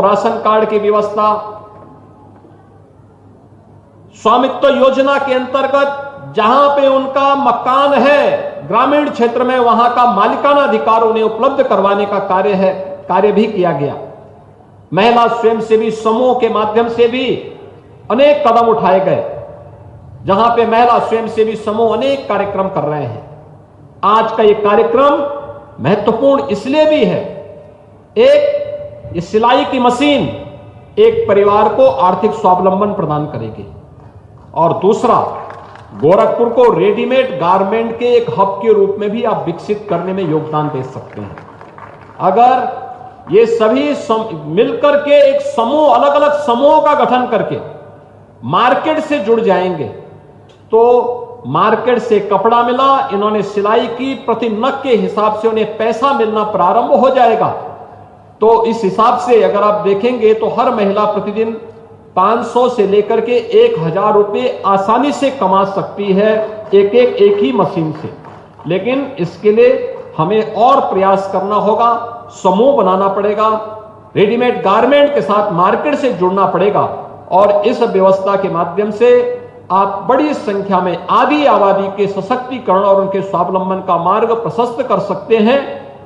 Ration card की व्यवस्था, स्वामित्व योजना के अंतर्गत जहां पे उनका मकान है ग्रामीण क्षेत्र में, वहां का मालिकाना अधिकार उन्हें उपलब्ध करवाने का कार्य भी किया गया। महिला स्वयंसेवी समूह के माध्यम से भी अनेक कदम उठाए गए, जहां पे महिला स्वयंसेवी समूह अनेक कार्यक्रम कर रहे हैं। आज का ये कार्यक्रम महत्वपूर्ण इसलिए भी है, एक, ये सिलाई की मशीन एक परिवार को आर्थिक स्वावलंबन प्रदान करेगी, और दूसरा, गोरखपुर को रेडीमेड गारमेंट के एक हब के रूप में भी आप विकसित करने में योगदान दे सकते हैं। अगर ये सभी मिलकर के एक समूह, अलग अलग समूहों का गठन करके मार्केट से जुड़ जाएंगे, तो मार्केट से कपड़ा मिला, इन्होंने सिलाई की, प्रति नग के हिसाब से उन्हें पैसा मिलना प्रारंभ हो जाएगा। तो इस हिसाब से अगर आप देखेंगे तो हर महिला प्रतिदिन 500 से लेकर के 1000 रुपए आसानी से कमा सकती है एक ही मशीन से। लेकिन इसके लिए हमें और प्रयास करना होगा, समूह बनाना पड़ेगा, रेडीमेड गारमेंट के साथ मार्केट से जुड़ना पड़ेगा, और इस व्यवस्था के माध्यम से आप बड़ी संख्या में आधी आबादी के सशक्तिकरण और उनके स्वावलंबन का मार्ग प्रशस्त कर सकते हैं।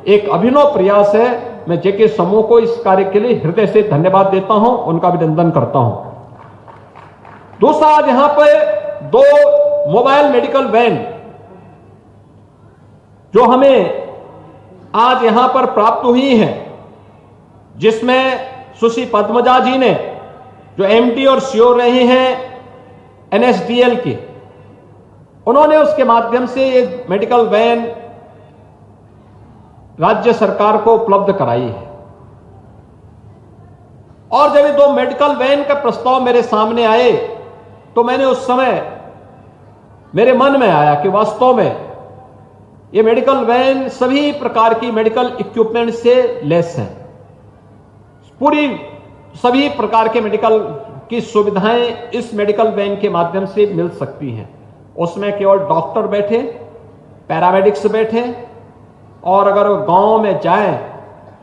एक अभिनव प्रयास है। मैं जेके समूह को इस कार्य के लिए हृदय से धन्यवाद देता हूं, उनका अभिनंदन करता हूं। दूसरा, आज यहां पर 2 मोबाइल मेडिकल वैन जो हमें आज यहां पर प्राप्त हुई हैं, जिसमें सुश्री पद्मजा जी ने, जो एमडी और सीओ रही हैं एनएसडीएल की, उन्होंने उसके माध्यम से ये मेडिकल वैन राज्य सरकार को उपलब्ध कराई है। और जब ये 2 मेडिकल वैन का प्रस्ताव मेरे सामने आए, तो मैंने उस समय मेरे मन में आया कि वास्तव में ये मेडिकल वैन सभी प्रकार की मेडिकल इक्विपमेंट से लैस है। पूरी सभी प्रकार के मेडिकल की सुविधाएं इस मेडिकल वैन के माध्यम से मिल सकती हैं। उसमें केवल डॉक्टर बैठे, पैरामेडिक्स बैठे, और अगर गांव में जाएं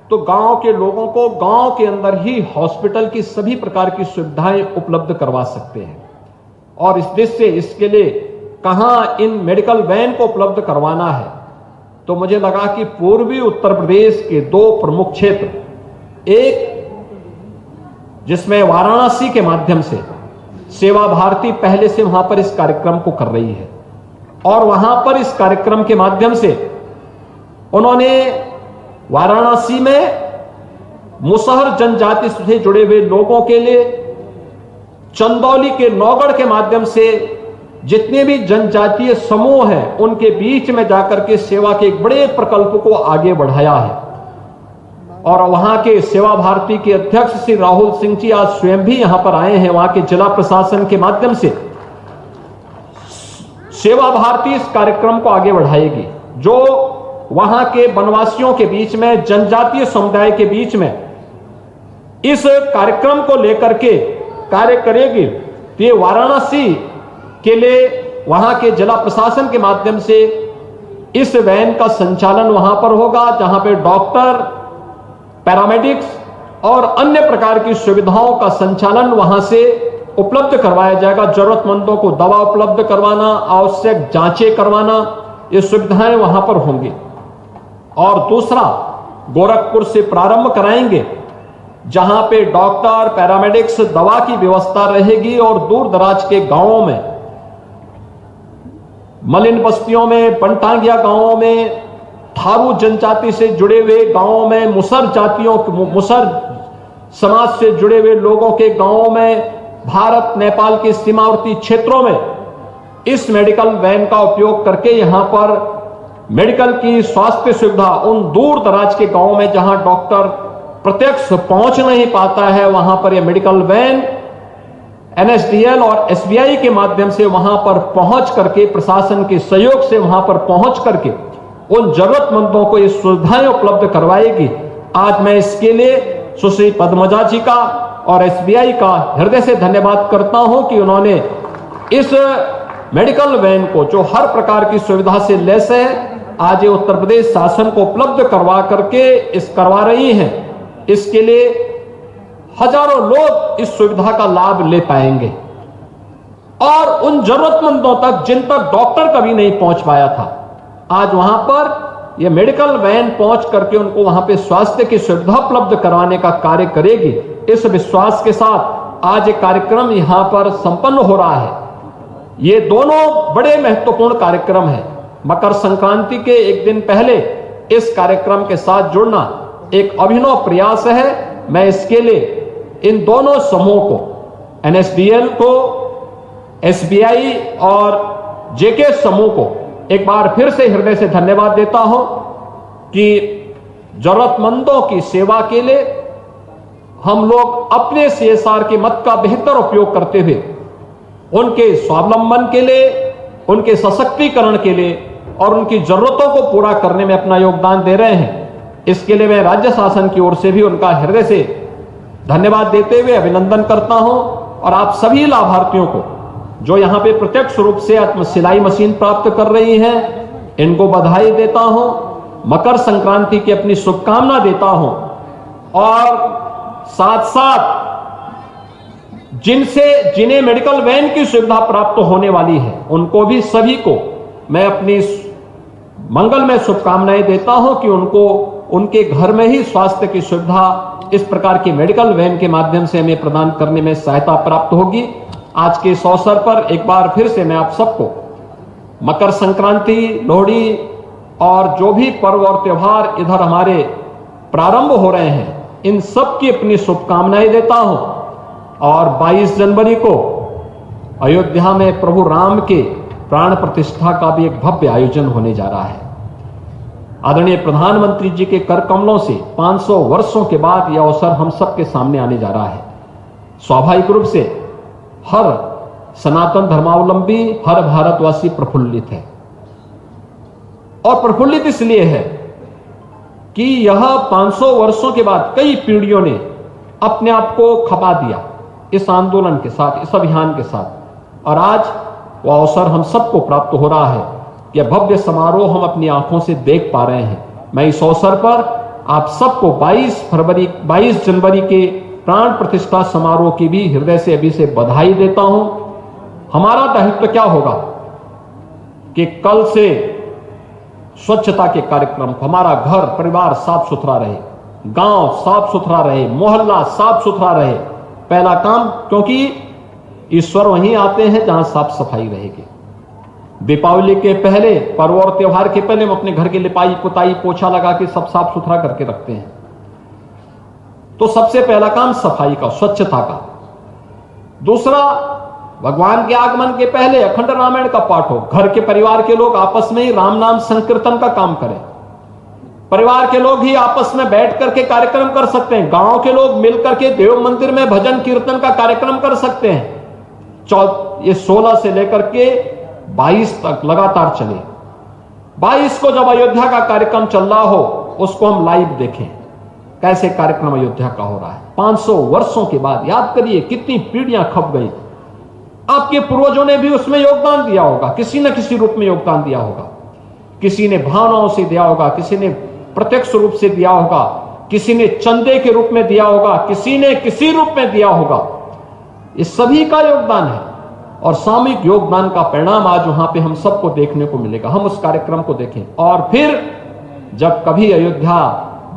तो गांव के लोगों को गांव के अंदर ही हॉस्पिटल की सभी प्रकार की सुविधाएं उपलब्ध करवा सकते हैं। और इस देश से इसके लिए कहां इन मेडिकल वैन को उपलब्ध करवाना है, तो मुझे लगा कि पूर्वी उत्तर प्रदेश के 2 प्रमुख क्षेत्र, एक जिसमें वाराणसी के माध्यम से सेवा भारती पहले से वहां पर इस कार्यक्रम को कर रही है, और वहां पर इस कार्यक्रम के माध्यम से उन्होंने वाराणसी में मुसहर जनजाति से जुड़े हुए लोगों के लिए चंदौली के नौगढ़ के माध्यम से जितने भी जनजातीय समूह हैं उनके बीच में जाकर के सेवा के एक बड़े प्रकल्प को आगे बढ़ाया है। और वहां के सेवा भारती के अध्यक्ष श्री राहुल सिंह जी आज स्वयं भी यहां पर आए हैं। वहां के जिला प्रशासन के माध्यम से सेवा भारती इस कार्यक्रम को आगे बढ़ाएगी, जो वहां के वनवासियों के बीच में, जनजातीय समुदाय के बीच में इस कार्यक्रम को लेकर के कार्य करेगी। तो ये वाराणसी के लिए वहां के जिला प्रशासन के माध्यम से इस वैन का संचालन वहां पर होगा, जहां पे डॉक्टर, पैरामेडिक्स और अन्य प्रकार की सुविधाओं का संचालन वहां से उपलब्ध करवाया जाएगा। जरूरतमंदों को दवा उपलब्ध करवाना, आवश्यक जांचें करवाना, ये सुविधाएं वहां पर होंगी। और दूसरा, गोरखपुर से प्रारंभ कराएंगे, जहां पे डॉक्टर, पैरामेडिक्स, दवा की व्यवस्था रहेगी, और दूर दराज के गांवों में, मलिन बस्तियों में, पंटांगिया गांवों में, थारू जनजाति से जुड़े हुए गांवों में, मुसर समाज से जुड़े हुए लोगों के गांवों में, भारत नेपाल के सीमावर्ती क्षेत्रों में इस मेडिकल वैन का उपयोग करके यहां पर मेडिकल की स्वास्थ्य सुविधा उन दूर दराज के गांवों में जहां डॉक्टर प्रत्यक्ष पहुंच नहीं पाता है, वहां पर यह मेडिकल वैन एनएसडीएल और एसबीआई के माध्यम से वहां पर पहुंच करके, प्रशासन के सहयोग से वहां पर पहुंच करके उन जरूरतमंदों को ये सुविधाएं उपलब्ध करवाएगी। आज मैं इसके लिए सुश्री पद्मजा जी का और एसबीआई का हृदय से धन्यवाद करता हूं कि उन्होंने इस मेडिकल वैन को, जो हर प्रकार की सुविधा से लैस है, आज ये उत्तर प्रदेश शासन को उपलब्ध करवा करके करवा रही हैं। इसके लिए हजारों लोग इस सुविधा का लाभ ले पाएंगे और उन जरूरतमंदों तक जिन तक डॉक्टर कभी नहीं पहुंच पाया था, आज वहां पर यह मेडिकल वैन पहुंच करके उनको वहां पे स्वास्थ्य की सुविधा उपलब्ध करवाने का कार्य करेगी। इस विश्वास के साथ आज एक कार्यक्रम यहां पर संपन्न हो रहा है। ये दोनों बड़े महत्वपूर्ण कार्यक्रम हैं। मकर संक्रांति के एक दिन पहले इस कार्यक्रम के साथ जुड़ना एक अभिनव प्रयास है। मैं इसके लिए इन दोनों समूहों को, NSDL को, SBI और JK समूह को एक बार फिर से हृदय से धन्यवाद देता हूं कि जरूरतमंदों की सेवा के लिए हम लोग अपने CSR के मत का बेहतर उपयोग करते हुए उनके स्वावलंबन के लिए, उनके सशक्तिकरण के लिए और उनकी जरूरतों को पूरा करने में अपना योगदान दे रहे हैं। इसके लिए मैं राज्य शासन की ओर से भी उनका हृदय से धन्यवाद देते हुए अभिनंदन करता हूं और आप सभी लाभार्थियों को जो यहां पे प्रत्यक्ष रूप से आत्म सिलाई मशीन प्राप्त कर रही हैं, इनको बधाई देता हूं, मकर संक्रांति की अपनी शुभकामना देता हूं और साथ साथ जिन्हें मेडिकल वैन की सुविधा प्राप्त होने वाली है उनको भी सभी को मैं अपनी मंगलमय शुभकामनाएं देता हूं कि उनको उनके घर में ही स्वास्थ्य की सुविधा इस प्रकार की मेडिकल वैन के माध्यम से हमें प्रदान करने में सहायता प्राप्त होगी। आज के इस अवसर पर एक बार फिर से मैं आप सबको मकर संक्रांति, लोहड़ी और जो भी पर्व और त्योहार इधर हमारे प्रारंभ हो रहे हैं, इन सब की अपनी शुभकामनाएं देता हूं और 22 जनवरी को अयोध्या में प्रभु राम के प्राण प्रतिष्ठा का भी एक भव्य आयोजन होने जा रहा है। आदरणीय प्रधानमंत्री जी के कर कमलों से 500 वर्षों के बाद यह अवसर हम सबके सामने आने जा रहा है। स्वाभाविक रूप से हर सनातन धर्मावलंबी, हर भारतवासी प्रफुल्लित है और प्रफुल्लित इसलिए है कि यह 500 वर्षों के बाद कई पीढ़ियों ने अपने आप को खपा दिया इस आंदोलन के साथ, इस अभियान के साथ, और आज वह अवसर हम सबको प्राप्त हो रहा है। यह भव्य समारोह हम अपनी आंखों से देख पा रहे हैं। मैं इस अवसर पर आप सबको 22 जनवरी के प्राण प्रतिष्ठा समारोह की भी हृदय से अभी से बधाई देता हूं। हमारा दायित्व क्या होगा कि कल से स्वच्छता के कार्यक्रम, हमारा घर परिवार साफ सुथरा रहे, गांव साफ सुथरा रहे, मोहल्ला साफ सुथरा रहे। पहला काम, क्योंकि ईश्वर वहीं आते हैं जहां साफ सफाई रहेगी। दीपावली के पहले, पर्व और त्योहार के पहले हम अपने घर की लिपाई पुताई पोछा लगा के सब साफ सुथरा करके रखते हैं। तो सबसे पहला काम सफाई का, स्वच्छता का। दूसरा, भगवान के आगमन के पहले अखंड रामायण का पाठ हो, घर के परिवार के लोग आपस में ही राम नाम संकीर्तन का काम करें। परिवार के लोग ही आपस में बैठ करके कार्यक्रम कर सकते हैं। गांव के लोग मिलकर के देव मंदिर में भजन कीर्तन का कार्यक्रम कर सकते हैं। ये 16 से लेकर के 22 तक लगातार चले। 22 को जब अयोध्या का कार्यक्रम चल रहा हो, उसको हम लाइव देखें कैसे कार्यक्रम अयोध्या का हो रहा है। 500 वर्षों के बाद याद करिए कितनी पीढ़ियां खप गई। आपके पूर्वजों ने भी उसमें योगदान दिया होगा, किसी न किसी रूप में योगदान दिया होगा। किसी ने भावनाओं से दिया होगा, किसी ने प्रत्यक्ष रूप से दिया होगा, किसी ने चंदे के रूप में दिया होगा, किसी ने किसी रूप में दिया होगा। इस सभी का योगदान है और सामूहिक योगदान का परिणाम आज वहां पे हम सबको देखने को मिलेगा। हम उस कार्यक्रम को देखें और फिर जब कभी अयोध्या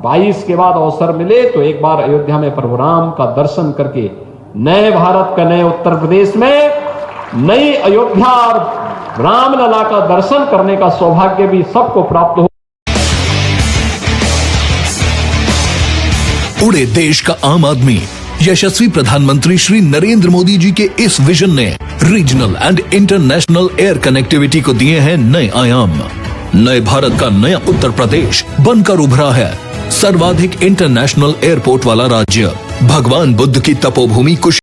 22 के बाद अवसर मिले तो एक बार अयोध्या में प्रभु राम का दर्शन करके नए भारत का, नए उत्तर प्रदेश में नई अयोध्या और रामलला का दर्शन करने का सौभाग्य भी सबको प्राप्त हो। उड़े देश का आम आदमी यशस्वी प्रधानमंत्री श्री नरेंद्र मोदी जी के इस विजन ने regional and international air connectivity को दिए हैं नए आयाम। नए भारत का नया उत्तर प्रदेश बनकर उभरा है सर्वाधिक इंटरनेशनल एयरपोर्ट वाला राज्य। भगवान बुद्ध की तपोभूमि कुश